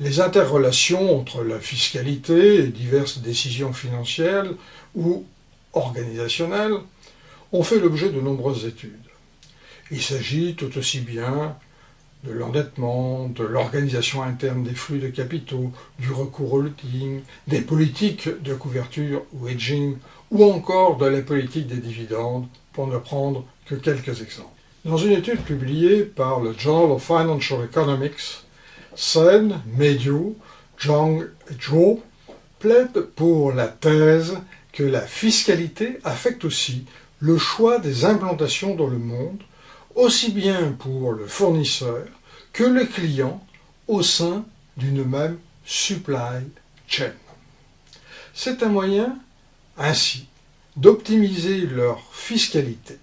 Les interrelations entre la fiscalité et diverses décisions financières ou organisationnelles ont fait l'objet de nombreuses études. Il s'agit tout aussi bien de l'endettement, de l'organisation interne des flux de capitaux, du recours au looting, des politiques de couverture ou hedging, ou encore de la politique des dividendes, pour ne prendre que quelques exemples. Dans une étude publiée par le Journal of Financial Economics, Sen, Meadew, Zhang et Zhou plaident pour la thèse que la fiscalité affecte aussi le choix des implantations dans le monde, aussi bien pour le fournisseur que le client au sein d'une même supply chain. C'est un moyen, ainsi, d'optimiser leur fiscalité.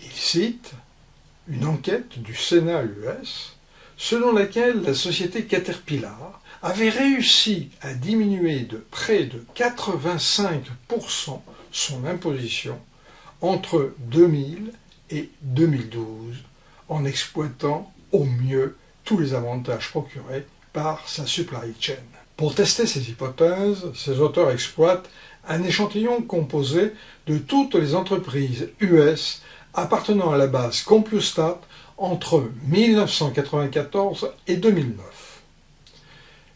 Il cite une enquête du Sénat US selon laquelle la société Caterpillar avait réussi à diminuer de près de 85% son imposition entre 2000 et 2012 en exploitant au mieux tous les avantages procurés par sa supply chain. Pour tester ces hypothèses, ces auteurs exploitent un échantillon composé de toutes les entreprises US appartenant à la base CompuStat entre 1994 et 2009.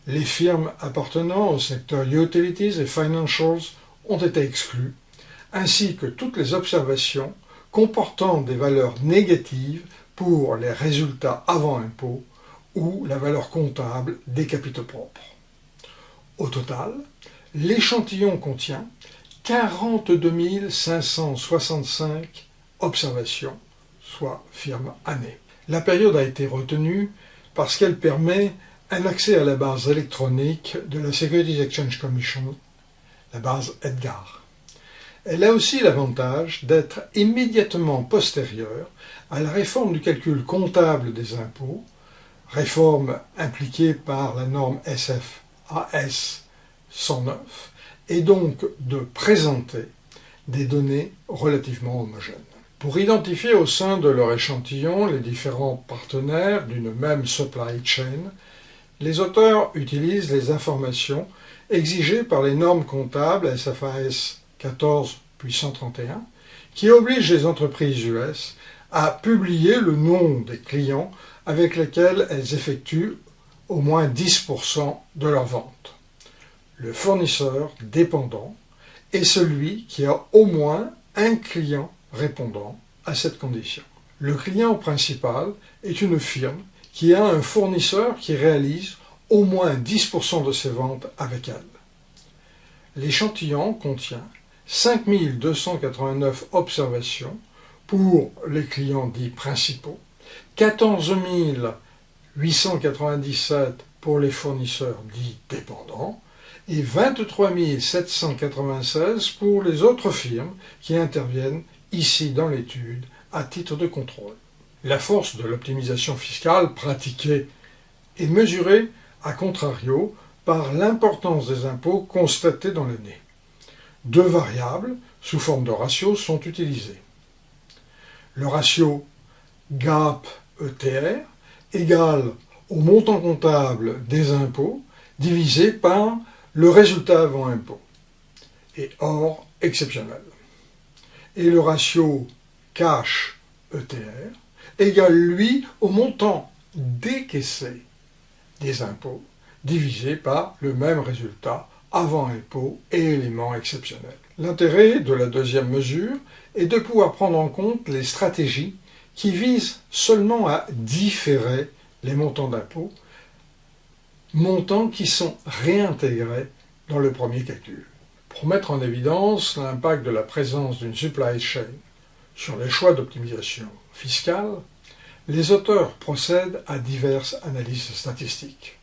Les firmes appartenant au secteur Utilities et Financials ont été exclues, ainsi que toutes les observations comportant des valeurs négatives pour les résultats avant impôt ou la valeur comptable des capitaux propres. Au total, l'échantillon contient 42 565 observations, soit firmes années. La période a été retenue parce qu'elle permet un accès à la base électronique de la Securities Exchange Commission, la base EDGAR. Elle a aussi l'avantage d'être immédiatement postérieure à la réforme du calcul comptable des impôts, réforme impliquée par la norme SFAS 109, et donc de présenter des données relativement homogènes. Pour identifier au sein de leur échantillon les différents partenaires d'une même supply chain, les auteurs utilisent les informations exigées par les normes comptables SFAS 14 puis 131, qui obligent les entreprises US à publier le nom des clients avec lesquels elles effectuent au moins 10% de leurs ventes. Le fournisseur dépendant est celui qui a au moins un client répondant à cette condition. Le client principal est une firme qui a un fournisseur qui réalise au moins 10% de ses ventes avec elle. L'échantillon contient 5289 observations pour les clients dits principaux, 14 897 pour les fournisseurs dits dépendants et 23 796 pour les autres firmes qui interviennent ici dans l'étude à titre de contrôle. La force de l'optimisation fiscale pratiquée est mesurée, à contrario, par l'importance des impôts constatés dans l'année. Deux variables, sous forme de ratio, sont utilisées. Le ratio GAAP-ETR égale au montant comptable des impôts divisé par le résultat avant impôt, et hors exceptionnel. Et le ratio cash-ETR égale, lui, au montant décaissé des impôts divisé par le même résultat avant impôt et éléments exceptionnels. L'intérêt de la deuxième mesure est de pouvoir prendre en compte les stratégies qui visent seulement à différer les montants d'impôt, montants qui sont réintégrés dans le premier calcul. Pour mettre en évidence l'impact de la présence d'une supply chain sur les choix d'optimisation fiscale, les auteurs procèdent à diverses analyses statistiques.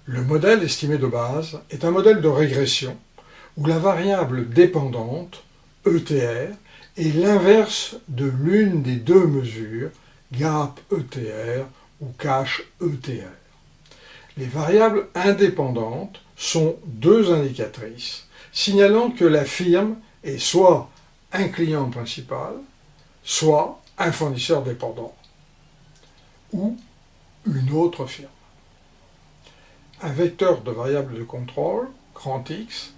Le modèle estimé de base est un modèle de régression où la variable dépendante, ETR, est l'inverse de l'une des deux mesures, GAAP-ETR ou Cash-ETR. Les variables indépendantes sont deux indicatrices, signalant que la firme est soit un client principal, soit un fournisseur dépendant, ou une autre firme. un vecteur de variables de contrôle, grand X,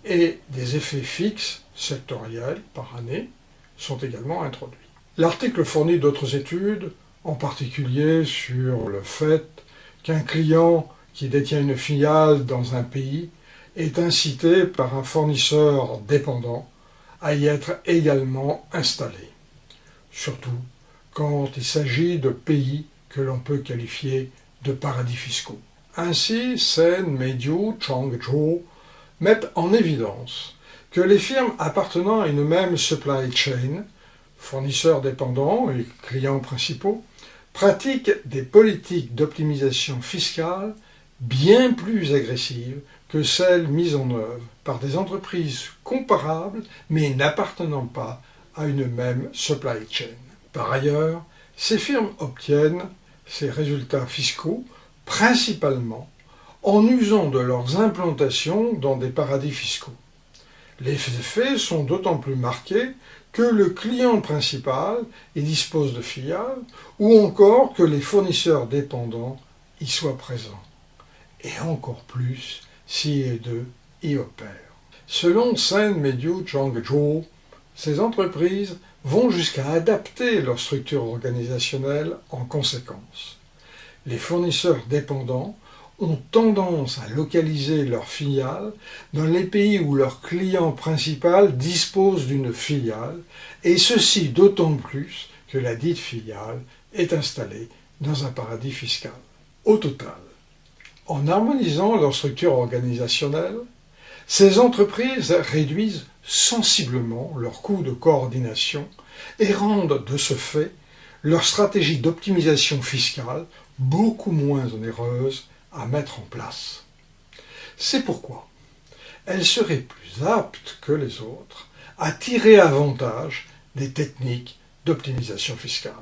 et des effets fixes sectoriels par année sont également introduits. L'article fournit d'autres études, en particulier sur le fait qu'un client qui détient une filiale dans un pays est incité par un fournisseur dépendant à y être également installé, surtout quand il s'agit de pays que l'on peut qualifier de paradis fiscaux. Ainsi, Sen, Meiju, Changzhou mettent en évidence que les firmes appartenant à une même supply chain, fournisseurs dépendants et clients principaux, pratiquent des politiques d'optimisation fiscale bien plus agressives que celles mises en œuvre par des entreprises comparables mais n'appartenant pas à une même supply chain. Par ailleurs, ces firmes obtiennent ces résultats fiscaux principalement en usant de leurs implantations dans des paradis fiscaux. Les effets sont d'autant plus marqués que le client principal y dispose de filiales ou encore que les fournisseurs dépendants y soient présents. Et encore plus si les deux y opèrent. Selon Sen, Meiju, Changzhou, ces entreprises vont jusqu'à adapter leur structure organisationnelle en conséquence. Les fournisseurs dépendants ont tendance à localiser leurs filiales dans les pays où leur client principal dispose d'une filiale, et ceci d'autant plus que la dite filiale est installée dans un paradis fiscal. Au total, en harmonisant leur structure organisationnelle, ces entreprises réduisent sensiblement leurs coûts de coordination et rendent de ce fait leur stratégie d'optimisation fiscale beaucoup moins onéreuse à mettre en place. C'est pourquoi elles seraient plus aptes que les autres à tirer avantage des techniques d'optimisation fiscale.